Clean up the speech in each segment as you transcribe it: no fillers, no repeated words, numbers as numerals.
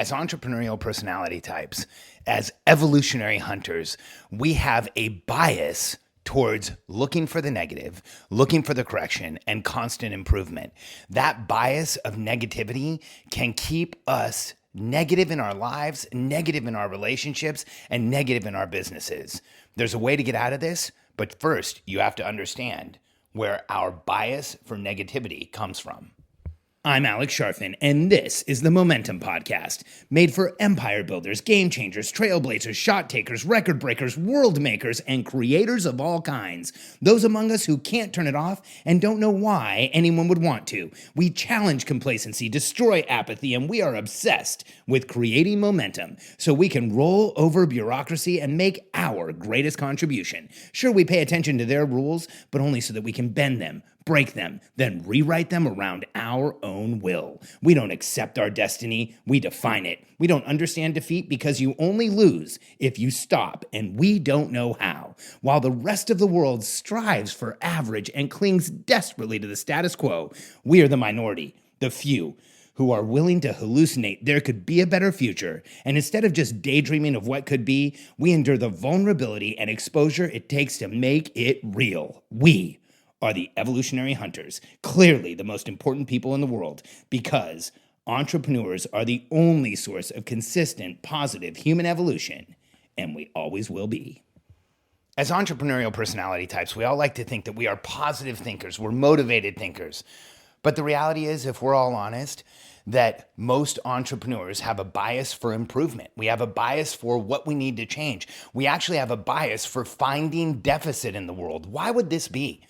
As entrepreneurial personality types, as evolutionary hunters, we have a bias towards looking for the negative, looking for the correction, and constant improvement. That bias of negativity can keep us negative in our lives, negative in our relationships, and negative in our businesses. There's a way to get out of this, but first, you have to understand where our bias for negativity comes from. I'm Alex Charfen, and this is the Momentum Podcast, made for empire builders, game changers, trailblazers, shot takers, record breakers, world makers, and creators of all kinds. Those among us who can't turn it off and don't know why anyone would want to. We challenge complacency, destroy apathy, and we are obsessed with creating momentum so we can roll over bureaucracy and make our greatest contribution. Sure, we pay attention to their rules, but only so that we can bend them, break them, then rewrite them around our own will. We don't accept our destiny, we define it. We don't understand defeat because you only lose if you stop, and we don't know how. While the rest of the world strives for average and clings desperately to the status quo, we are the minority, the few, who are willing to hallucinate there could be a better future, and instead of just daydreaming of what could be, we endure the vulnerability and exposure it takes to make it real. We are the evolutionary hunters, clearly the most important people in the world, because entrepreneurs are the only source of consistent, positive human evolution, and we always will be. As entrepreneurial personality types, we all like to think that we are positive thinkers, we're motivated thinkers. But the reality is, if we're all honest, that most entrepreneurs have a bias for improvement. We have a bias for what we need to change. We actually have a bias for finding deficit in the world. Why would this be?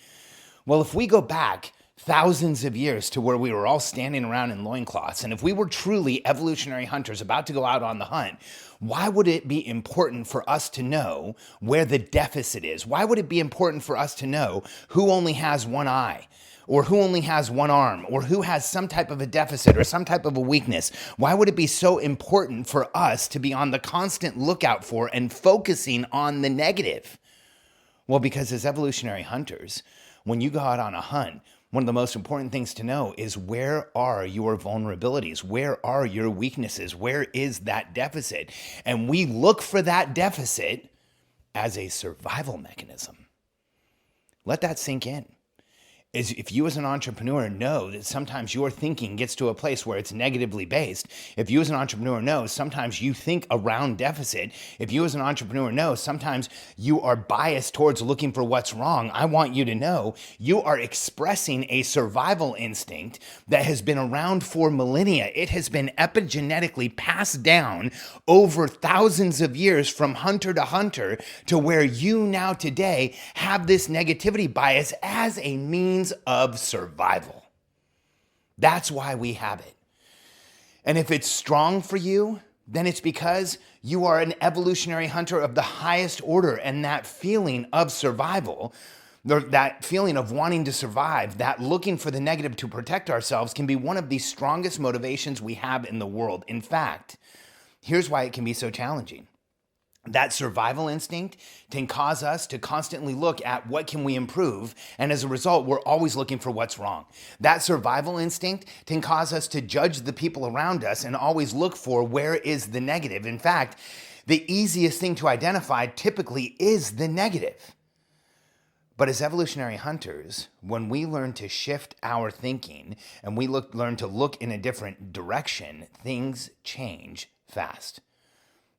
Well, if we go back thousands of years to where we were all standing around in loincloths, and if we were truly evolutionary hunters about to go out on the hunt, why would it be important for us to know where the deficit is? Why would it be important for us to know who only has one eye, or who only has one arm, or who has some type of a deficit or some type of a weakness? Why would it be so important for us to be on the constant lookout for and focusing on the negative? Well, because as evolutionary hunters, when you go out on a hunt, one of the most important things to know is, where are your vulnerabilities? Where are your weaknesses? Where is that deficit? And we look for that deficit as a survival mechanism. Let that sink in. If you as an entrepreneur know that sometimes your thinking gets to a place where it's negatively based, if you as an entrepreneur know sometimes you think around deficit, if you as an entrepreneur know sometimes you are biased towards looking for what's wrong, I want you to know you are expressing a survival instinct that has been around for millennia. It has been epigenetically passed down over thousands of years from hunter to hunter, to where you now today have this negativity bias as a means of survival. That's why we have it. And if it's strong for you, then it's because you are an evolutionary hunter of the highest order, and that feeling of survival, that feeling of wanting to survive, that looking for the negative to protect ourselves, can be one of the strongest motivations we have in the world. In fact, here's why it can be so challenging. That survival instinct can cause us to constantly look at what can we improve, and as a result, we're always looking for what's wrong. That survival instinct can cause us to judge the people around us and always look for where is the negative. In fact, the easiest thing to identify typically is the negative. But as evolutionary hunters, when we learn to shift our thinking and we learn to look in a different direction, things change fast.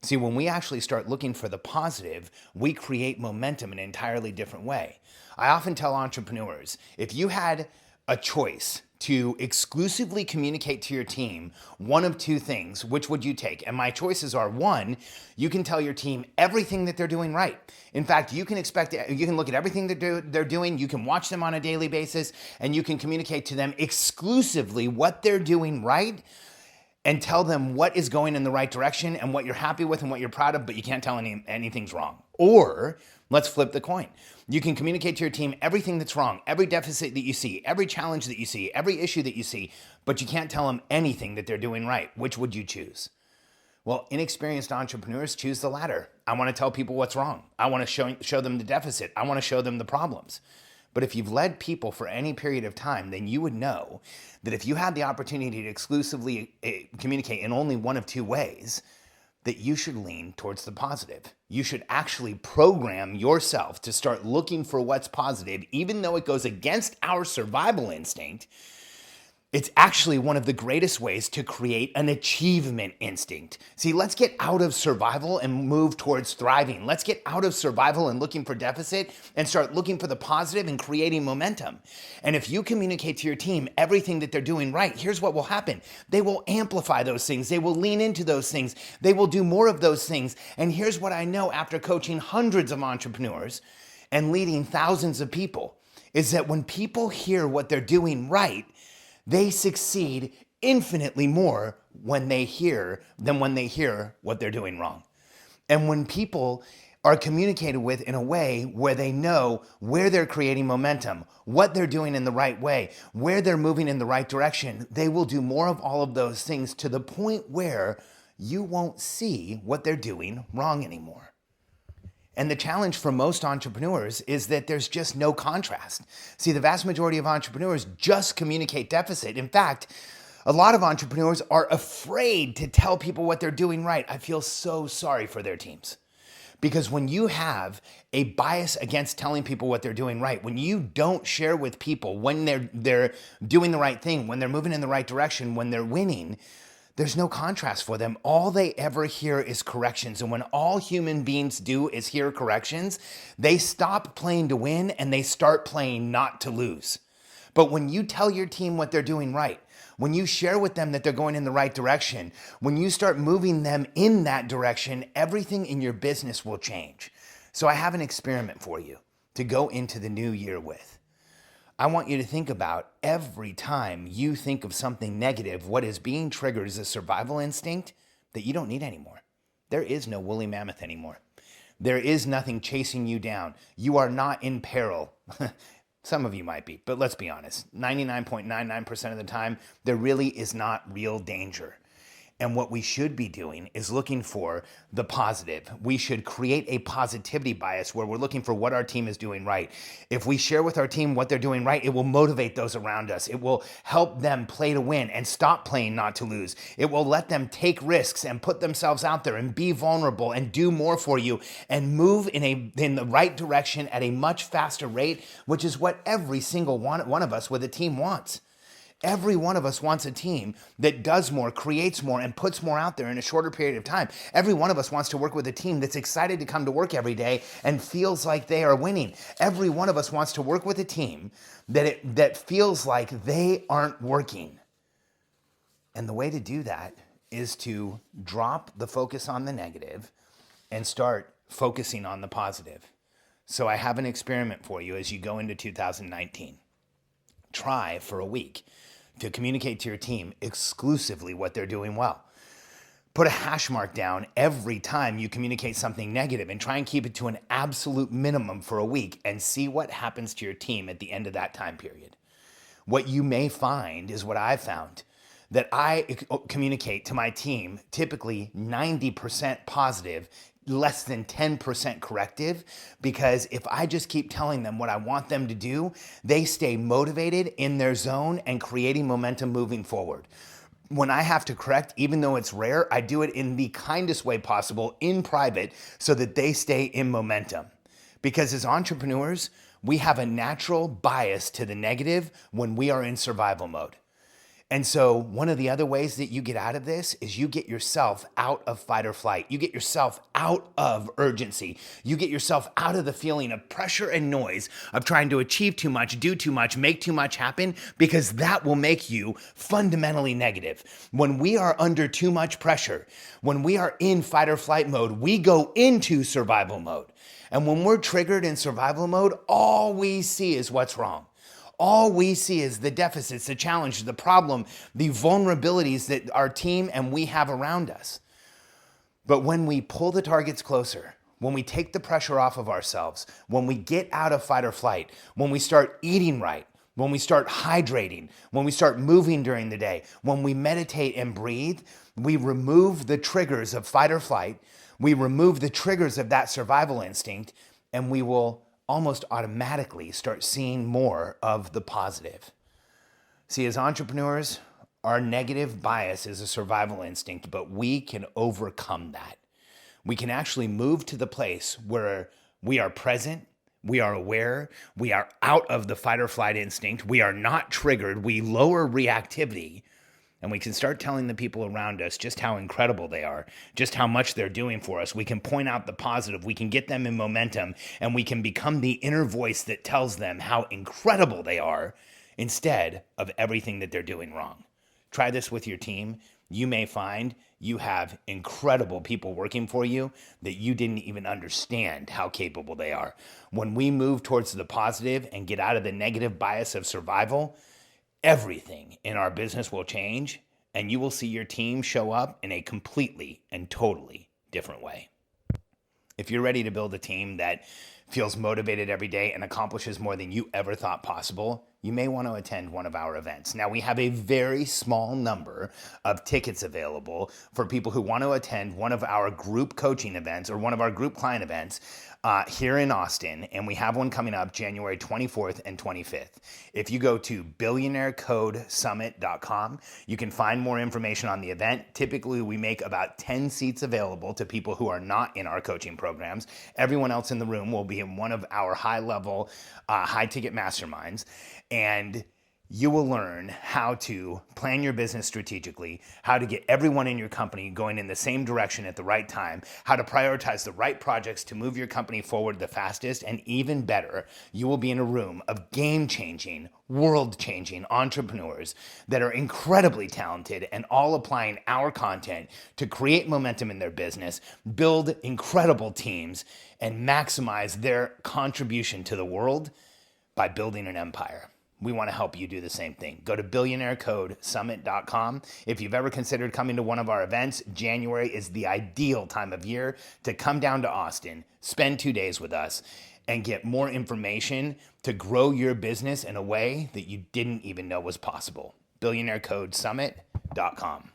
See, when we actually start looking for the positive, we create momentum in an entirely different way. I often tell entrepreneurs, if you had a choice to exclusively communicate to your team one of two things, which would you take? And my choices are: one, you can tell your team everything that they're doing right. In fact, you can look at everything they're doing, you can watch them on a daily basis, and you can communicate to them exclusively what they're doing right, and tell them what is going in the right direction and what you're happy with and what you're proud of, but you can't tell anything's wrong. Or let's flip the coin. You can communicate to your team everything that's wrong, every deficit that you see, every challenge that you see, every issue that you see, but you can't tell them anything that they're doing right. Which would you choose? Well, inexperienced entrepreneurs choose the latter. I want to tell people what's wrong. I want to show them the deficit. I want to show them the problems. But if you've led people for any period of time, then you would know that if you had the opportunity to exclusively communicate in only one of two ways, that you should lean towards the positive. You should actually program yourself to start looking for what's positive, even though it goes against our survival instinct. It's actually one of the greatest ways to create an achievement instinct. See, let's get out of survival and move towards thriving. Let's get out of survival and looking for deficit and start looking for the positive and creating momentum. And if you communicate to your team everything that they're doing right, here's what will happen. They will amplify those things. They will lean into those things. They will do more of those things. And here's what I know after coaching hundreds of entrepreneurs and leading thousands of people, is that when people hear what they're doing right, they succeed infinitely more when they hear what they're doing wrong. And when people are communicated with in a way where they know where they're creating momentum, what they're doing in the right way, where they're moving in the right direction, they will do more of all of those things to the point where you won't see what they're doing wrong anymore. And the challenge for most entrepreneurs is that there's just no contrast. See, the vast majority of entrepreneurs just communicate deficit. In fact, a lot of entrepreneurs are afraid to tell people what they're doing right. I feel so sorry for their teams. Because when you have a bias against telling people what they're doing right, when you don't share with people when they're doing the right thing, when they're moving in the right direction, when they're winning, there's no contrast for them. All they ever hear is corrections. And when all human beings do is hear corrections, they stop playing to win and they start playing not to lose. But when you tell your team what they're doing right, when you share with them that they're going in the right direction, when you start moving them in that direction, everything in your business will change. So I have an experiment for you to go into the new year with. I want you to think about every time you think of something negative, what is being triggered is a survival instinct that you don't need anymore. There is no woolly mammoth anymore. There is nothing chasing you down. You are not in peril. Some of you might be, but let's be honest. 99.99% of the time, there really is not real danger. And what we should be doing is looking for the positive. We should create a positivity bias where we're looking for what our team is doing right. If we share with our team what they're doing right, it will motivate those around us. It will help them play to win and stop playing not to lose. It will let them take risks and put themselves out there and be vulnerable and do more for you and move in the right direction at a much faster rate, which is what every single one of us with a team wants. Every one of us wants a team that does more, creates more, and puts more out there in a shorter period of time. Every one of us wants to work with a team that's excited to come to work every day and feels like they are winning. Every one of us wants to work with a team that feels like they aren't working. And the way to do that is to drop the focus on the negative and start focusing on the positive. So I have an experiment for you as you go into 2019. Try for a week to communicate to your team exclusively what they're doing well. Put a hash mark down every time you communicate something negative and try and keep it to an absolute minimum for a week and see what happens to your team at the end of that time period. What you may find is what I've found, that I communicate to my team typically 90% positive, less than 10% corrective, because if I just keep telling them what I want them to do, they stay motivated in their zone and creating momentum moving forward. When I have to correct, even though it's rare, I do it in the kindest way possible in private so that they stay in momentum. Because as entrepreneurs, we have a natural bias to the negative when we are in survival mode. And so one of the other ways that you get out of this is you get yourself out of fight or flight. You get yourself out of urgency. You get yourself out of the feeling of pressure and noise of trying to achieve too much, do too much, make too much happen, because that will make you fundamentally negative. When we are under too much pressure, when we are in fight or flight mode, we go into survival mode. And when we're triggered in survival mode, all we see is what's wrong. All we see is the deficits, the challenges, the problem, the vulnerabilities that our team and we have around us. But when we pull the targets closer, when we take the pressure off of ourselves, when we get out of fight or flight, when we start eating right, when we start hydrating, when we start moving during the day, when we meditate and breathe, we remove the triggers of fight or flight, we remove the triggers of that survival instinct, and we will almost automatically start seeing more of the positive. See, as entrepreneurs, our negative bias is a survival instinct, but we can overcome that. We can actually move to the place where we are present, we are aware, we are out of the fight or flight instinct, we are not triggered, we lower reactivity, and we can start telling the people around us just how incredible they are, just how much they're doing for us. We can point out the positive, we can get them in momentum, and we can become the inner voice that tells them how incredible they are instead of everything that they're doing wrong. Try this with your team. You may find you have incredible people working for you that you didn't even understand how capable they are. When we move towards the positive and get out of the negative bias of survival, everything in our business will change, and you will see your team show up in a completely and totally different way. If you're ready to build a team that feels motivated every day and accomplishes more than you ever thought possible, you may want to attend one of our events. Now, we have a very small number of tickets available for people who want to attend one of our group coaching events or one of our group client events here in Austin, and we have one coming up January 24th and 25th. If you go to billionairecodesummit.com, you can find more information on the event. Typically, we make about 10 seats available to people who are not in our coaching programs. Everyone else in the room will be in one of our high-level, high-ticket masterminds, and you will learn how to plan your business strategically, how to get everyone in your company going in the same direction at the right time, how to prioritize the right projects to move your company forward the fastest, and even better, you will be in a room of game-changing, world-changing entrepreneurs that are incredibly talented and all applying our content to create momentum in their business, build incredible teams, and maximize their contribution to the world by building an empire. We want to help you do the same thing. Go to billionairecodesummit.com. If you've ever considered coming to one of our events, January is the ideal time of year to come down to Austin, spend 2 days with us, and get more information to grow your business in a way that you didn't even know was possible. billionairecodesummit.com.